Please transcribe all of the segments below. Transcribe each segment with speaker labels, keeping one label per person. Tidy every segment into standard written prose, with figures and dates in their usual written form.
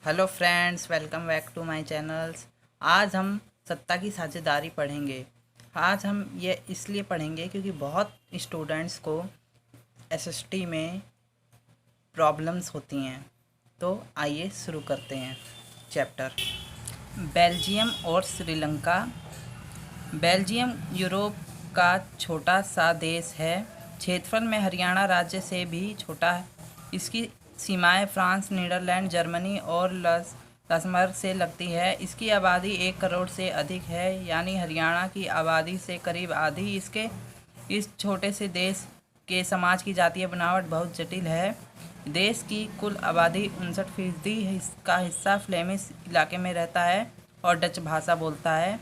Speaker 1: Hello friends, welcome back to my channels. आज हम सत्ता की साझेदारी पढ़ेंगे। आज हम ये इसलिए पढ़ेंगे क्योंकि बहुत स्टूडेंट्स को एसएसटी में प्रॉब्लम्स होती हैं। तो आइए शुरू करते हैं चैप्टर। बेल्जियम और श्रीलंका। बेल्जियम यूरोप का छोटा सा देश है। क्षेत्रफल में हरियाणा राज्य से भी छोटा है। इसकी सीमाएं फ्रांस, नीदरलैंड, जर्मनी और लक्समबर्ग से लगती है। इसकी आबादी 1 करोड़ से अधिक है, यानी हरियाणा की आबादी से करीब आधी। इस छोटे से देश के समाज की जातीय बनावट बहुत जटिल है। देश की कुल आबादी 59% का हिस्सा फ्लेमिश इलाके में रहता है और डच भाषा बोलता है।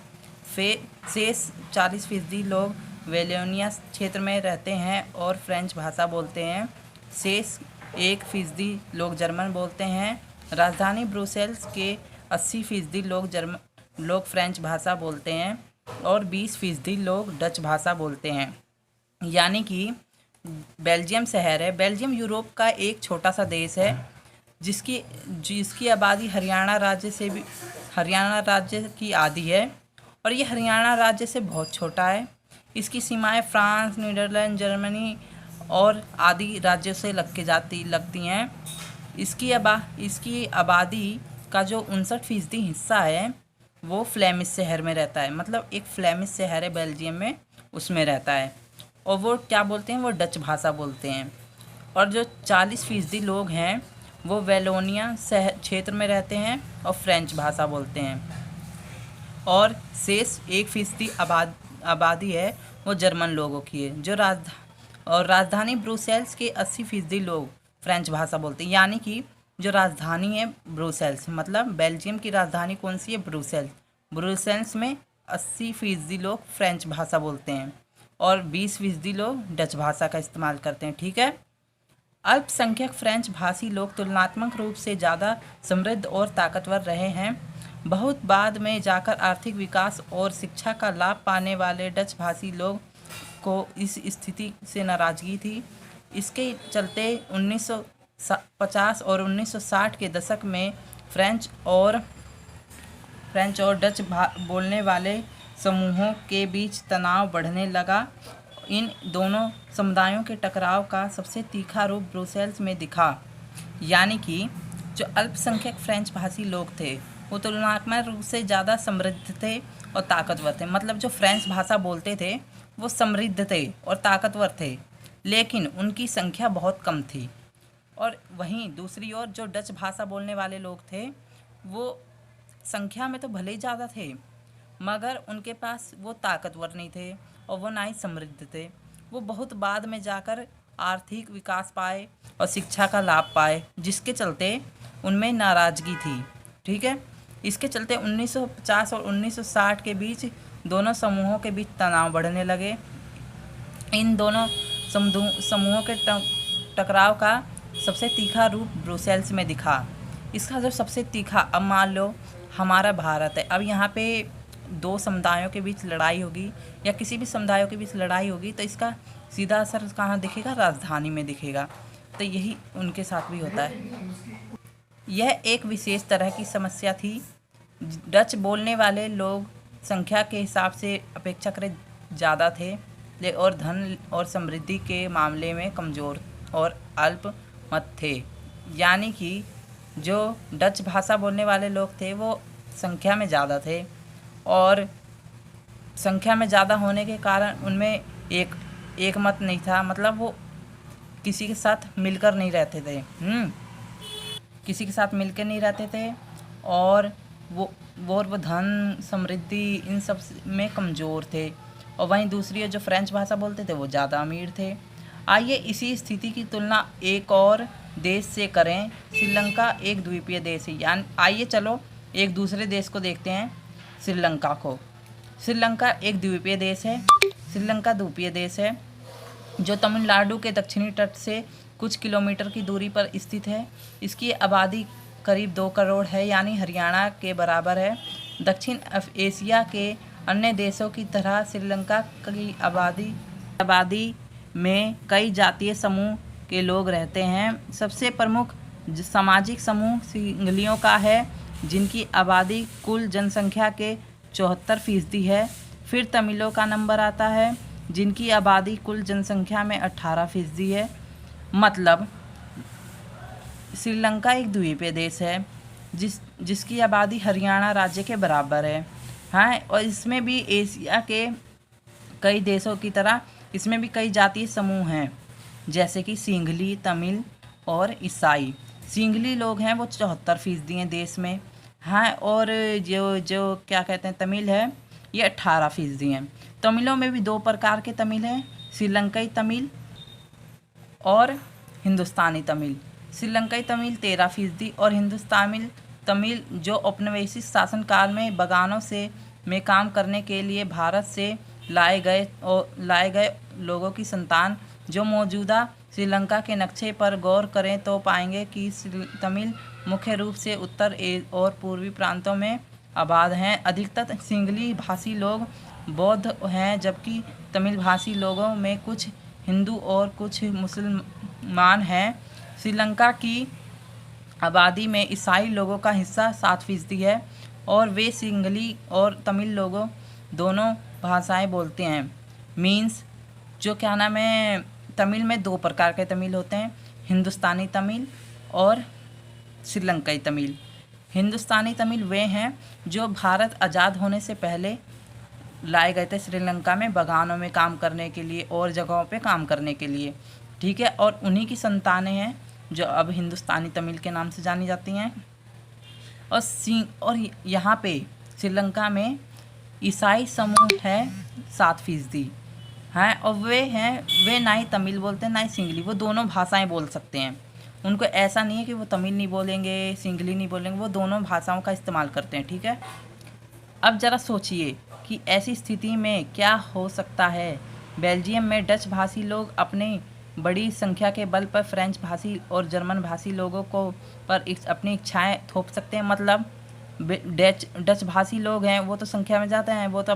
Speaker 1: शेष 40% लोग वेलोनिया क्षेत्र में रहते हैं और फ्रेंच भाषा बोलते हैं। शेष 1% लोग जर्मन बोलते हैं। राजधानी ब्रुसेल्स के 80% लोग फ्रेंच भाषा बोलते हैं और 20% लोग डच भाषा बोलते हैं। यानी कि बेल्जियम शहर है। बेल्जियम यूरोप का एक छोटा सा देश है जिसकी आबादी हरियाणा राज्य की आधी है और ये हरियाणा राज्य से बहुत छोटा है। इसकी सीमाएं फ्रांस, नीदरलैंड, जर्मनी और आदि राज्यों से लगती हैं। इसकी आबादी का जो 59% हिस्सा है वो फ्लेमिश शहर में रहता है। मतलब एक फ्लेमिश शहर है बेल्जियम में, उसमें रहता है और वो क्या बोलते हैं, वो डच भाषा बोलते हैं। और जो 40% लोग हैं वो वेलोनिया क्षेत्र में रहते हैं और फ्रेंच भाषा बोलते हैं। और शेष 1% आबादी है वो जर्मन लोगों की है। राजधानी ब्रुसेल्स के 80% लोग फ्रेंच भाषा बोलते हैं। यानी कि जो राजधानी है ब्रुसेल्स, मतलब बेल्जियम की राजधानी कौन सी है, ब्रुसेल्स में 80% लोग फ्रेंच भाषा बोलते हैं और 20% लोग डच भाषा का इस्तेमाल करते हैं। ठीक है। अल्पसंख्यक फ्रेंच भाषी लोग तुलनात्मक रूप से ज़्यादा समृद्ध और ताकतवर रहे हैं। बहुत बाद में जाकर आर्थिक विकास और शिक्षा का लाभ पाने वाले डच भाषी लोग को इस स्थिति से नाराज़गी थी। इसके चलते 1950 और 1960 के दशक में फ्रेंच और डच बोलने वाले समूहों के बीच तनाव बढ़ने लगा। इन दोनों समुदायों के टकराव का सबसे तीखा रूप ब्रुसेल्स में दिखा। यानी कि जो अल्पसंख्यक फ्रेंच भाषी लोग थे वो तुलनात्मक रूप से ज़्यादा समृद्ध थे और ताकतवर थे। मतलब जो फ्रेंच भाषा बोलते थे वो समृद्ध थे और ताकतवर थे, लेकिन उनकी संख्या बहुत कम थी। और वहीं दूसरी ओर जो डच भाषा बोलने वाले लोग थे वो संख्या में तो भले ही ज़्यादा थे, मगर उनके पास वो ताकतवर नहीं थे और वो ना ही समृद्ध थे। वो बहुत बाद में जाकर आर्थिक विकास पाए और शिक्षा का लाभ पाए, जिसके चलते उनमें नाराज़गी थी। ठीक है। इसके चलते 1950 और 1960 के बीच दोनों समूहों के बीच तनाव बढ़ने लगे। इन दोनों समूहों के टकराव का सबसे तीखा रूप ब्रुसेल्स में दिखा। इसका जो सबसे तीखा, अब मान लो हमारा भारत है, अब यहाँ पे 2 समुदायों के बीच लड़ाई होगी या किसी भी समुदायों के बीच लड़ाई होगी तो इसका सीधा असर कहाँ दिखेगा, राजधानी में दिखेगा। तो यही उनके साथ भी होता है। यह एक विशेष तरह की समस्या थी। डच बोलने वाले लोग संख्या के हिसाब से अपेक्षाकृत ज़्यादा थे और धन और समृद्धि के मामले में कमज़ोर और अल्पमत थे। यानी कि जो डच भाषा बोलने वाले लोग थे वो संख्या में ज़्यादा थे और संख्या में ज़्यादा होने के कारण उनमें एक मत नहीं था। मतलब वो किसी के साथ मिलकर नहीं रहते थे। किसी के साथ मिलकर नहीं रहते थे और वो धन, समृद्धि, इन सब में कमज़ोर थे। और वहीं दूसरी जो फ्रेंच भाषा बोलते थे वो ज़्यादा अमीर थे। आइए इसी स्थिति की तुलना एक और देश से करें। श्रीलंका एक द्वीपीय देश है। यानी आइए चलो एक दूसरे देश को देखते हैं, श्रीलंका को। श्रीलंका एक द्वीपीय देश है। श्रीलंका द्वीपीय देश है जो तमिलनाडु के दक्षिणी तट से कुछ किलोमीटर की दूरी पर स्थित है। इसकी आबादी करीब 2 करोड़ है, यानी हरियाणा के बराबर है। दक्षिण एशिया के अन्य देशों की तरह श्रीलंका की आबादी में कई जातीय समूह के लोग रहते हैं। सबसे प्रमुख सामाजिक समूह सिंगलियों का है, जिनकी आबादी कुल जनसंख्या के 74% है। फिर तमिलों का नंबर आता है, जिनकी आबादी कुल जनसंख्या में 18% है। मतलब श्रीलंका एक द्वीपीय देश है जिसकी आबादी हरियाणा राज्य के बराबर है। हाँ, और इसमें भी एशिया के कई देशों की तरह इसमें भी कई जातीय समूह हैं, जैसे कि सिंघली, तमिल और ईसाई। सिंघली लोग हैं वो 74% हैं देश में। हाँ, और जो जो क्या कहते हैं तमिल है, ये 18% हैं। तमिलों में भी 2 प्रकार के तमिल हैं, श्रीलंकाई तमिल और हिंदुस्तानी तमिल। श्रीलंकाई तमिल 13% और हिंदुस्तानी तमिल जो औपनिवेशिक शासनकाल में बगानों में काम करने के लिए भारत से लाए गए लोगों की संतान। जो मौजूदा श्रीलंका के नक्शे पर गौर करें तो पाएंगे कि तमिल मुख्य रूप से उत्तर और पूर्वी प्रांतों में आबाद हैं। अधिकतर सिंगली भाषी लोग बौद्ध हैं, जबकि तमिल भाषी लोगों में कुछ हिंदू और कुछ मुसलमान हैं। श्रीलंका की आबादी में ईसाई लोगों का हिस्सा 7% है और वे सिंगली और तमिल लोगों दोनों भाषाएं बोलते हैं। मीन्स जो क्या नाम है, तमिल में 2 प्रकार के तमिल होते हैं, हिंदुस्तानी तमिल और श्रीलंकाई तमिल। हिंदुस्तानी तमिल वे हैं जो भारत आज़ाद होने से पहले लाए गए थे श्रीलंका में बगानों में काम करने के लिए और जगहों पे काम करने के लिए, ठीक है। और उन्हीं की संतानें हैं जो अब हिंदुस्तानी तमिल के नाम से जानी जाती हैं। और यहाँ पे श्रीलंका में ईसाई समूह है 7% हैं, और वे ना ही तमिल बोलते हैं ना ही सिंगली, वो दोनों भाषाएं बोल सकते हैं। उनको ऐसा नहीं है कि वो तमिल नहीं बोलेंगे, सिंगली नहीं बोलेंगे, वो दोनों भाषाओं का इस्तेमाल करते हैं, ठीक है। अब ज़रा सोचिए कि ऐसी स्थिति में क्या हो सकता है। बेल्जियम में डच भाषी लोग अपनी बड़ी संख्या के बल पर फ्रेंच भाषी और जर्मन भाषी लोगों को पर अपनी इच्छाएं थोप सकते हैं। मतलब डच भाषी लोग हैं वो तो संख्या में जाते हैं, वो तो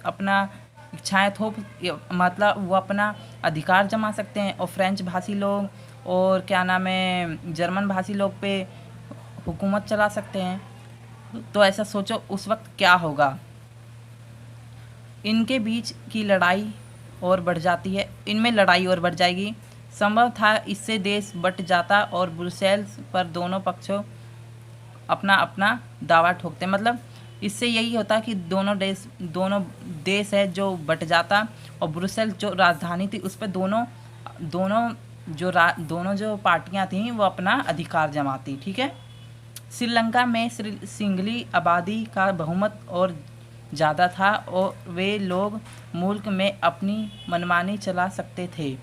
Speaker 1: अपना इच्छाएं थोप मतलब वो अपना अधिकार जमा सकते हैं। और फ्रेंच भाषी लोग और क्या नाम है जर्मन भाषी लोग पे हुकूमत चला सकते हैं। तो ऐसा सोचो उस वक्त क्या होगा। इनके बीच की लड़ाई और बढ़ जाती है, इनमें लड़ाई और बढ़ जाएगी। संभव था इससे देश बट जाता और ब्रुसेल्स पर दोनों पक्षों अपना अपना दावा ठोकते। मतलब इससे यही होता कि दोनों देश है जो बट जाता और ब्रुसेल्स जो राजधानी थी उस पर दोनों जो पार्टियां थीं वो अपना अधिकार जमाती, ठीक है। श्रीलंका में सिंगली आबादी का बहुमत और ज़्यादा था और वे लोग मुल्क में अपनी मनमानी चला सकते थे।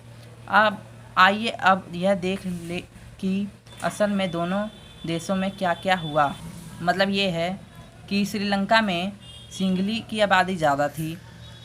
Speaker 1: अब आइए अब यह देख ले कि असल में दोनों देशों में क्या क्या हुआ। मतलब ये है कि श्रीलंका में सिंगली की आबादी ज़्यादा थी,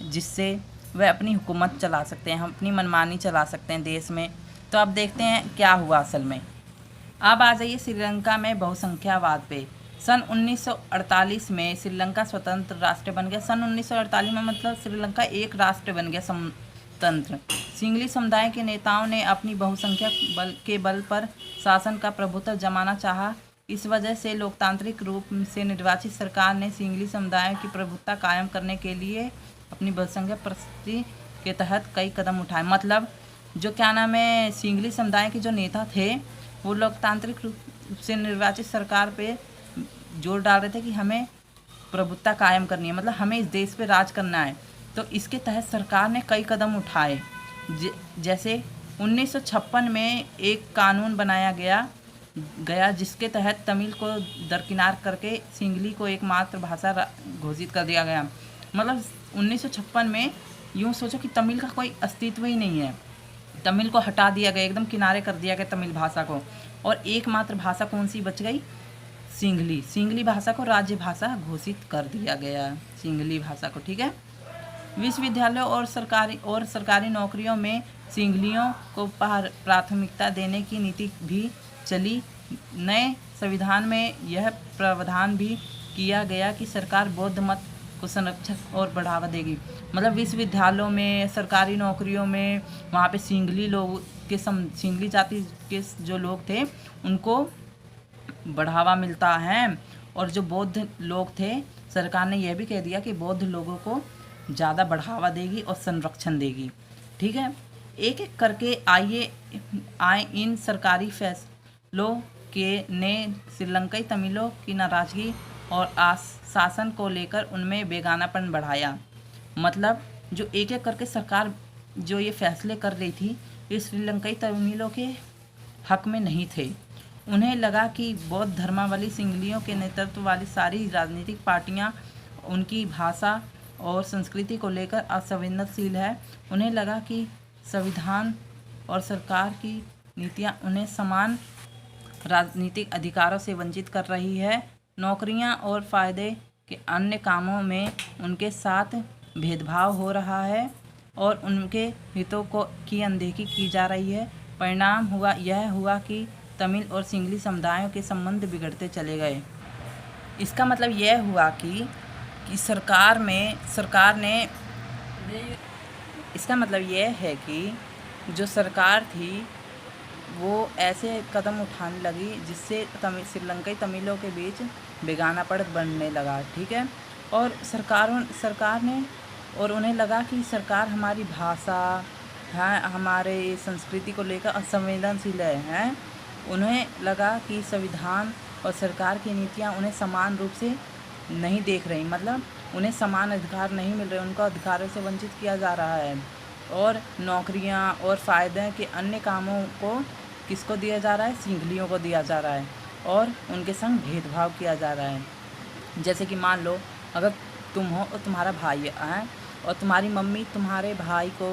Speaker 1: जिससे वह अपनी हुकूमत चला सकते हैं, अपनी मनमानी चला सकते हैं देश में। तो अब देखते हैं क्या हुआ असल में। अब आ जाइए श्रीलंका में बहुसंख्यावाद पे। सन 1948 में श्रीलंका स्वतंत्र राष्ट्र बन गया। सन 1948 में मतलब श्रीलंका एक राष्ट्र बन गया स्वतंत्र। सिंगली समुदाय के नेताओं ने अपनी बहुसंख्या के बल पर शासन का प्रभुत्व जमाना चाहा। इस वजह से लोकतांत्रिक रूप से निर्वाचित सरकार ने सिंगली समुदाय की प्रभुत्व कायम करने के लिए अपनी बहुसंख्या परिस्थिति के तहत कई कदम उठाए। मतलब जो क्या नाम है सिंगली समुदाय के जो नेता थे वो लोकतांत्रिक रूप से निर्वाचित सरकार पे जोर डाल रहे थे कि हमें प्रभुत्व कायम करनी है, मतलब हमें इस देश पे राज करना है। तो इसके तहत सरकार ने कई कदम उठाए। जैसे 1956 में एक कानून बनाया गया जिसके तहत तमिल को दरकिनार करके सिंगली को एकमात्र भाषा घोषित कर दिया गया। मतलब 1956 में यूँ सोचो कि तमिल का कोई अस्तित्व ही नहीं है, तमिल को हटा दिया गया, एकदम किनारे कर दिया गया तमिल भाषा को। और एकमात्र भाषा कौन सी बच गई? सिंगली भाषा को राज्य भाषा घोषित कर दिया गया, सिंगली भाषा को, ठीक है। विश्वविद्यालयों और सरकारी नौकरियों में सिंगलियों को प्राथमिकता देने की नीति भी चली। नए संविधान में यह प्रावधान भी किया गया कि सरकार बौद्ध मत को संरक्षण और बढ़ावा देगी। मतलब विश्वविद्यालयों में, सरकारी नौकरियों में वहाँ पे सिंगली जाति के जो लोग थे उनको बढ़ावा मिलता है। और जो बौद्ध लोग थे, सरकार ने यह भी कह दिया कि बौद्ध लोगों को ज़्यादा बढ़ावा देगी और संरक्षण देगी। ठीक है, एक एक करके आए इन सरकारी फैसलों के ने श्रीलंकाई तमिलों की नाराज़गी और शासन को लेकर उनमें बेगानापन बढ़ाया। मतलब जो एक एक करके सरकार जो ये फैसले कर रही थी, ये श्रीलंकाई तमिलों के हक में नहीं थे। उन्हें लगा कि बौद्ध धर्मावलंबी सिंहलियों के नेतृत्व वाली सारी राजनीतिक पार्टियां उनकी भाषा और संस्कृति को लेकर असंवेदनशील है। उन्हें लगा कि संविधान और सरकार की नीतियां उन्हें समान राजनीतिक अधिकारों से वंचित कर रही है। नौकरियां और फ़ायदे के अन्य कामों में उनके साथ भेदभाव हो रहा है और उनके हितों की अनदेखी की जा रही है। परिणाम यह हुआ कि तमिल और सिंहली समुदायों के संबंध बिगड़ते चले गए। इसका मतलब यह हुआ कि इसका मतलब यह है कि जो सरकार थी वो ऐसे कदम उठाने लगी जिससे श्रीलंकाई तमिलों के बीच बेगानापन बढ़ने लगा। ठीक है, और सरकार ने और उन्हें लगा कि सरकार हमारी भाषा है, हमारे संस्कृति को लेकर असंवेदनशील है। उन्हें लगा कि संविधान और सरकार की नीतियां उन्हें समान रूप से नहीं देख रही, मतलब उन्हें समान अधिकार नहीं मिल रहे, उनको अधिकारों से वंचित किया जा रहा है। और नौकरियां और फ़ायदे के अन्य कामों को किसको दिया जा रहा है? सिंहलियों को दिया जा रहा है और उनके संग भेदभाव किया जा रहा है। जैसे कि मान लो अगर तुम हो और तुम्हारा भाई है और तुम्हारी मम्मी तुम्हारे भाई को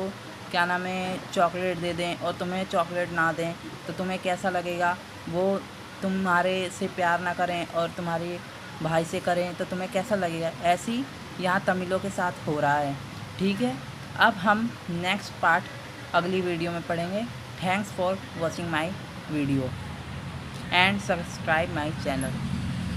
Speaker 1: क्या नाम है चॉकलेट दे दें और तुम्हें चॉकलेट ना दें, तो तुम्हें कैसा लगेगा? वो तुम्हारे से प्यार ना करें और तुम्हारे भाई से करें तो तुम्हें कैसा लगेगा? ऐसी यहाँ तमिलों के साथ हो रहा है। ठीक है, अब हम नेक्स्ट पार्ट अगली वीडियो में पढ़ेंगे। Thanks for watching my video and subscribe my channel.